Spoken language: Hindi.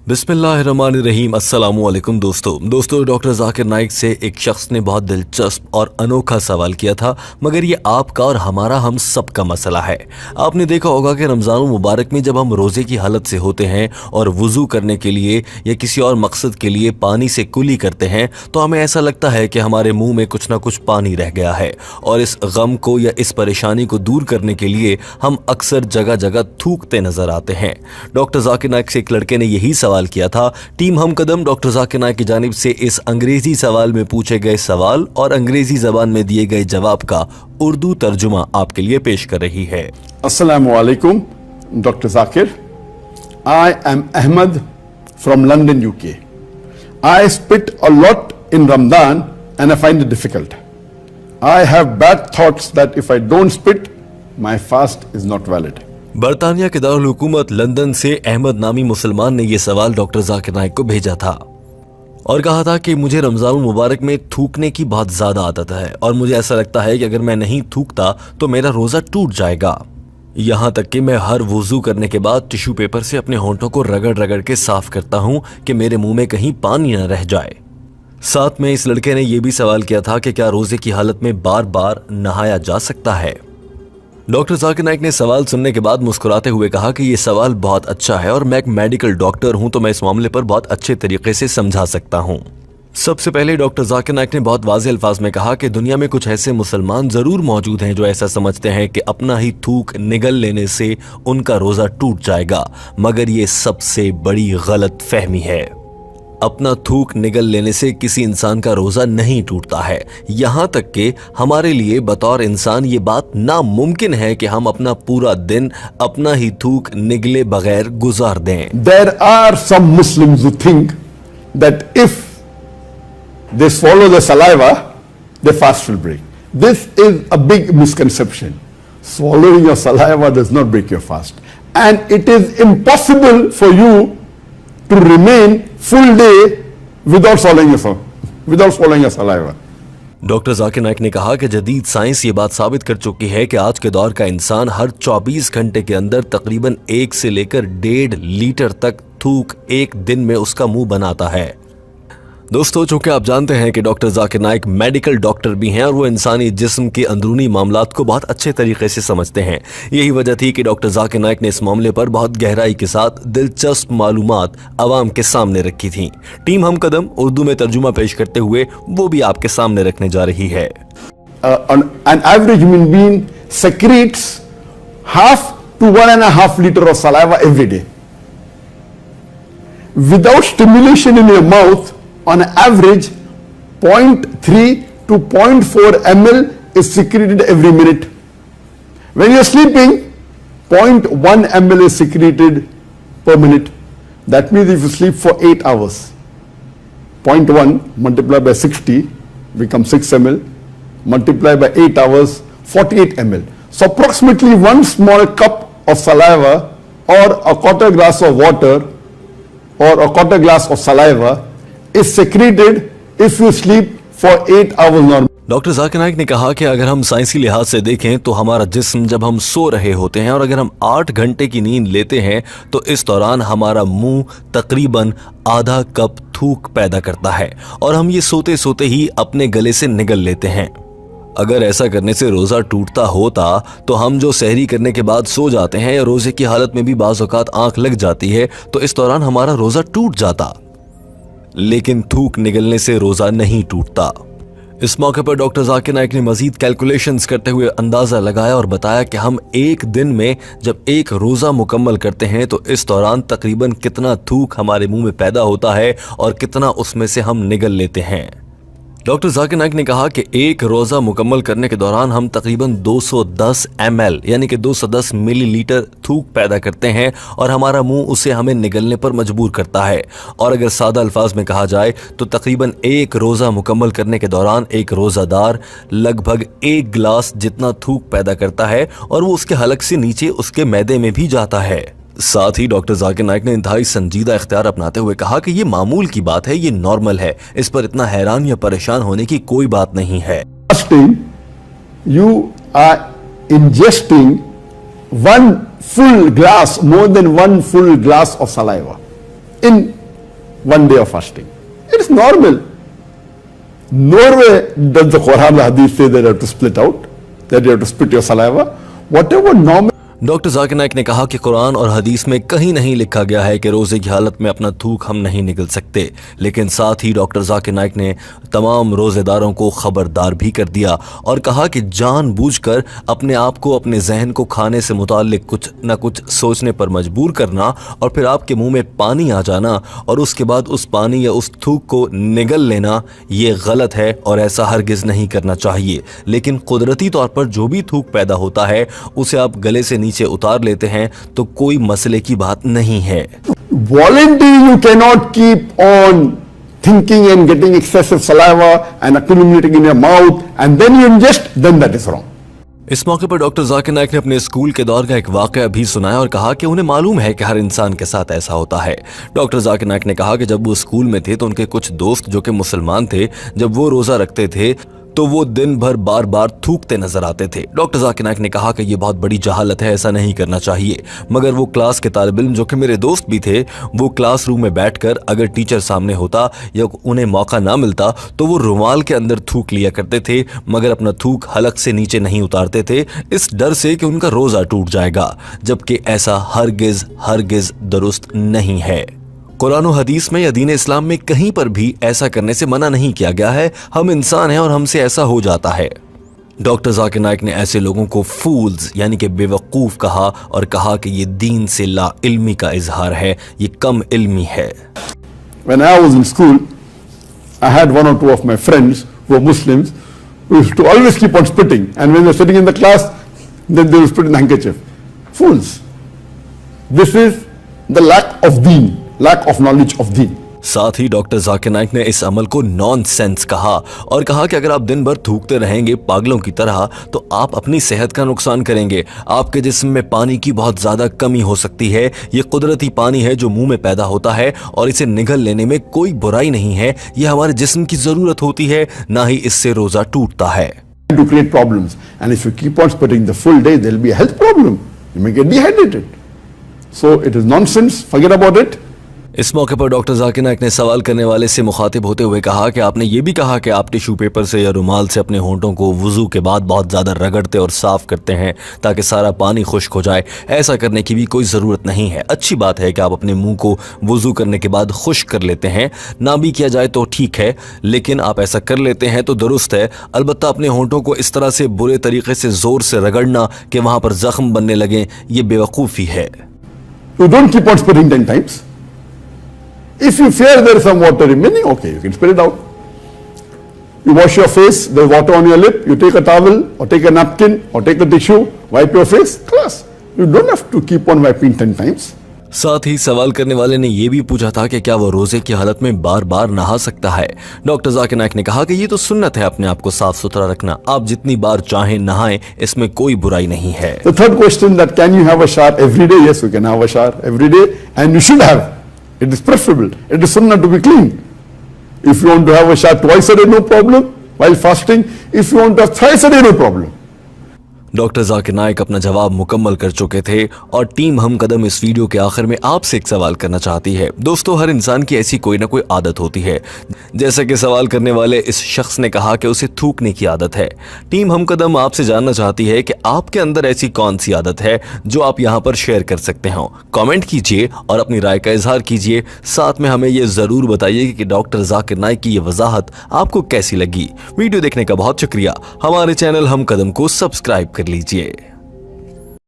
बिस्मिल्लाहिर्रहमानिर्रहीम। अस्सलामुअलैकुम दोस्तों डॉक्टर जाकिर नाइक से एक शख्स ने बहुत दिलचस्प और अनोखा सवाल किया था, मगर ये आपका और हमारा हम सबका मसला है। आपने देखा होगा कि रमज़ान मुबारक में जब हम रोज़े की हालत से होते हैं और वज़ू करने के लिए या किसी और मकसद के लिए पानी से कुली करते हैं तो हमें ऐसा लगता है कि हमारे मुंह में कुछ ना कुछ पानी रह गया है, और इस गम को या इस परेशानी को दूर करने के लिए हम अक्सर जगह जगह थूकते नजर आते हैं। डॉक्टर जाकिर नाइक से एक लड़के ने यही सवाल किया था। टीम हम कदम डॉक्टर जाकिर नाइक की जानिब से इस अंग्रेजी सवाल में पूछे गए सवाल और अंग्रेजी जबान में दिए गए जवाब का उर्दू तर्जुमा आपके लिए पेश कर रही है। अस्सलामु अलैकुम doctor Zakir. I am Ahmed from London UK. I spit a lot in Ramzan and I find it difficult. I have bad thoughts that if I don't spit my fast is not valid. बरतानिया के दारुल हुकूमत लंदन से अहमद नामी मुसलमान ने यह सवाल डॉक्टर जाकिर नाइक को भेजा था और कहा था कि मुझे रमजान मुबारक में थूकने की बहुत ज्यादा आदत है और मुझे ऐसा लगता है कि अगर मैं नहीं थूकता तो मेरा रोजा टूट जाएगा। यहाँ तक कि मैं हर वुजू करने के बाद टिश्यू पेपर से अपने होंठों को रगड़ रगड़ के साफ करता हूँ कि मेरे मुंह में कहीं पानी न रह जाए। साथ में इस लड़के ने यह भी सवाल किया था कि क्या रोजे की हालत में बार बार नहाया जा सकता है। डॉक्टर जाकिर नाइक ने सवाल सुनने के बाद मुस्कुराते हुए कहा कि यह सवाल बहुत अच्छा है और मैं एक मेडिकल डॉक्टर हूं तो मैं इस मामले पर बहुत अच्छे तरीके से समझा सकता हूं। सबसे पहले डॉक्टर जाकिर नाइक ने बहुत वाज़ेह अल्फाज में कहा कि दुनिया में कुछ ऐसे मुसलमान जरूर मौजूद हैं जो ऐसा समझते हैं कि अपना ही थूक निगल लेने से उनका रोजा टूट जाएगा, मगर ये सबसे बड़ी गलत फहमी है। अपना थूक निगल लेने से किसी इंसान का रोजा नहीं टूटता है। यहाँ तक कि हमारे लिए बतौर इंसान ये बात नामुमकिन है कि हम अपना पूरा दिन अपना ही थूक निगले बगैर गुजार दें। There are some Muslims who think that if they swallow the saliva, their fast will break. This is a big misconception. Swallowing your saliva does not break your fast, and it is impossible for you to remain full day without swallowing your saliva. Doctor Zakir Naik ने कहा कि जदीद साइंस ये बात साबित कर चुकी है कि आज के दौर का इंसान हर 24 घंटे के अंदर तकरीबन 1 से लेकर 1.5 लीटर तक थूक एक दिन में उसका मुंह बनाता है। दोस्तों, चूंकि आप जानते हैं कि doctor Zakir Naik medical doctor भी हैं और वो इंसानी जिस्म के अंदरूनी मामलात को बहुत अच्छे तरीके से समझते हैं, यही वजह थी कि डॉक्टर जाकिर नाइक ने इस मामले पर बहुत गहराई के साथ दिलचस्प मालूमात आवाम के सामने रखी थी। टीम हम कदम उर्दू में तर्जुमा पेश करते हुए वो भी आपके सामने रखने जा रही है। An average human being secretes 0.5 to 1.5 liters of saliva every day. Without stimulation in your mouth, on average 0.3 to 0.4 ml is secreted every minute. When you're sleeping, 0.1 ml is secreted per minute. That means if you sleep for 8 hours, 0.1 multiplied by 60 becomes 6 ml, multiplied by 8 hours, 48 ml. So approximately one small cup of saliva or a quarter glass of water or a quarter glass of saliva is secreted if you sleep for 8 hours normally. Doctor Zakir Naik ने कहा कि अगर हम साइंसी लिहाज से देखें तो हमारा जिस्म जब हम सो रहे होते हैं और अगर हम 8 घंटे की नींद लेते हैं तो इस दौरान हमारा मुंह तकरीबन आधा कप थूक पैदा करता है और हम ये सोते सोते ही अपने गले से निगल लेते हैं। अगर ऐसा करने से रोजा टूटता होता तो हम जो सहरी करने के बाद सो जाते हैं या रोजे की हालत में भी बाज़ औक़ात आंख लग जाती है तो इस दौरान हमारा रोजा टूट जाता, लेकिन थूक निगलने से रोजा नहीं टूटता। इस मौके पर डॉक्टर जाकिर नाइक ने मजीद कैलकुलेशंस करते हुए अंदाजा लगाया और बताया कि हम एक दिन में जब एक रोजा मुकम्मल करते हैं तो इस दौरान तकरीबन कितना थूक हमारे मुंह में पैदा होता है और कितना उसमें से हम निगल लेते हैं। डॉक्टर जाकिर नाइक ने कहा कि एक रोजा मुकम्मल करने के दौरान हम तकरीबन 210 ml यानी कि 210 मिलीलीटर थूक पैदा करते हैं और हमारा मुंह उसे हमें निगलने पर मजबूर करता है। और अगर सादा अल्फाज में कहा जाए तो तकरीबन एक रोजा मुकम्मल करने के दौरान एक रोजादार लगभग 1 गिलास जितना थूक पैदा करता है और वो उसके हलक से नीचे उसके मैदे में भी जाता है। साथ ही डॉक्टर जाकिर नाइक ने इंतहाई संजीदा इख्तियार अपनाते हुए कहा कि ये मामूल की बात है, ये नॉर्मल है, इस पर इतना हैरान या परेशान होने की कोई बात नहीं है। You are ingesting one full glass, more than one full glass of saliva. in 1 day of fasting. It is normal. Nowhere does the Quran or Hadith say that you have to split out, that you have to spit your saliva. Whatever normal. Doctor Zakir Naik ने कहा कि कुरान और हदीस में कहीं नहीं लिखा गया है कि रोजे की हालत में अपना थूक हम नहीं निगल सकते, लेकिन साथ ही डॉक्टर जाकिर नाइक ने तमाम रोजेदारों को खबरदार भी कर दिया और कहा कि जानबूझकर अपने आप को, अपने जहन को खाने से मुताल्लिक कुछ न कुछ सोचने पर मजबूर करना और फिर आपके मुंह में पानी आ जाना और उसके बाद उस पानी या उस थूक को निगल लेना, ये गलत है और ऐसा हरगिज नहीं करना चाहिए। लेकिन कुदरती तौर पर जो भी थूक पैदा होता है उसे आप गले से नीचे उतार लेते हैं तो कोई मसले की बात नहीं है। Voluntarily you cannot keep on thinking and getting excessive saliva and accumulating in your mouth and then you ingest, then that is wrong. इस मौके पर डॉक्टर जाकिर नाइक ने अपने स्कूल के दौर का एक वाकया भी सुनाया और कहा कि उन्हें मालूम है कि हर इंसान के साथ ऐसा होता है। डॉक्टर जाकिर नाइक ने कहा कि जब वो स्कूल में थे तो उनके कुछ दोस्त जो कि मुसलमान थे, जब वो रोजा रखते थे तो वो दिन भर बार बार थूकते नजर आते थे। डॉक्टर जाकिर नाइक ने कहा कि ये बहुत बड़ी जहालत है, ऐसा नहीं करना चाहिए। मगर वो क्लास के तालिब इल्म जो कि मेरे दोस्त भी थे, वो क्लासरूम में बैठकर अगर टीचर सामने होता या उन्हें मौका ना मिलता तो वो रुमाल के अंदर थूक लिया करते थे, मगर अपना थूक हलक से नीचे नहीं उतारते थे इस डर से कि उनका रोजा टूट जाएगा, जबकि ऐसा हरगिज दुरुस्त नहीं है। कुरान और हदीस में या दीन इस्लाम में कहीं पर भी ऐसा करने से मना नहीं किया गया है। हम इंसान हैं और हमसे ऐसा हो जाता है। डॉक्टर जाकिर नाइक ने ऐसे लोगों को फूल्स यानी कि बेवकूफ कहा और कहा कि ये दीन से ला इल्मी का इजहार है, ये कम इल्मी है। When I was in school, I had 1 or 2 of my friends who were Muslims who used to always keep on spitting, and when they were sitting in the class, then they would spit in the handkerchief. Fools. This is the lack of deen. Lack of knowledge of deen. साथ ही डॉक्टर जाकिर नाइक ने इस अमल को नॉनसेंस कहा और कहा कि अगर आप दिन भर थूकते रहेंगे पागलों की तरह तो आप अपनी सेहत का नुकसान करेंगे। आपके जिस्म में पानी की बहुत ज्यादा कमी हो सकती है। ये कुदरती पानी है जो मुंह में पैदा होता है और इसे निगल लेने में कोई बुराई नहीं है। ये हमारे जिस्म की जरूरत होती है, ना ही इससे रोजा टूटता है। To create problems, and if you keep on spitting the full day, there will be a health problem. You may get dehydrated. So it is nonsense. Forget about it. इस मौके पर डॉक्टर जाकिर नाइक ने सवाल करने वाले से मुखातिब होते हुए कहा कि आपने ये भी कहा कि आप टिश्यू पेपर से या रुमाल से अपने होंठों को वुजू के बाद बहुत ज़्यादा रगड़ते और साफ करते हैं ताकि सारा पानी खुश्क हो जाए। ऐसा करने की भी कोई ज़रूरत नहीं है। अच्छी बात है कि आप अपने मुंह को वुजू करने के बाद खुश्क कर लेते हैं, ना भी किया जाए तो ठीक है, लेकिन आप ऐसा कर लेते हैं तो दुरुस्त है। अलबत्ता अपने होंठों को इस तरह से बुरे तरीके से ज़ोर से रगड़ना कि वहाँ पर ज़ख्म बनने लगे, ये बेवकूफ़ी है। You don't keep on spitting 10 times. If you fear there is some water remaining, okay, you can spit it out. You wash your face, there's water on your lip, you take a towel or take a napkin or take a tissue, wipe your face, class. You don't have to keep on wiping 10 times. साथ ही सवाल करने वाले ने यह भी पूछा था कि क्या वो रोजे की हालत में बार बार नहा सकता है। डॉक्टर जाकिर नाइक ने कहा कि ये तो सुन्नत है अपने आप को साफ सुथरा रखना, आप जितनी बार चाहें नहाएं, इसमें कोई बुराई नहीं है। The third question, that can you have a shower every day? Yes, you can have a shower every day and you should have. It is preferable. It is sunnah to be clean. If you want to have a shower twice a day, no problem. While fasting, if you want to have thrice a day, no problem. Doctor Zakir Naik अपना जवाब मुकम्मल कर चुके थे और टीम हम कदम इस वीडियो के आखिर में आपसे एक सवाल करना चाहती है। दोस्तों, हर इंसान की ऐसी कोई ना कोई आदत होती है। जैसा कि सवाल करने वाले इस शख्स ने कहा कि उसे थूकने की आदत है। टीम हम कदम आपसे जानना चाहती है कि आपके अंदर ऐसी कौन सी आदत है जो आप यहाँ पर शेयर कर सकते हो। कॉमेंट कीजिए और अपनी राय का इजहार कीजिए। साथ में हमें ये जरूर बताइए कि डॉक्टर जाकिर नाइक की ये वजाहत आपको कैसी लगी। वीडियो देखने का बहुत शुक्रिया। हमारे चैनल हम कदम को सब्सक्राइब कर लीजिए।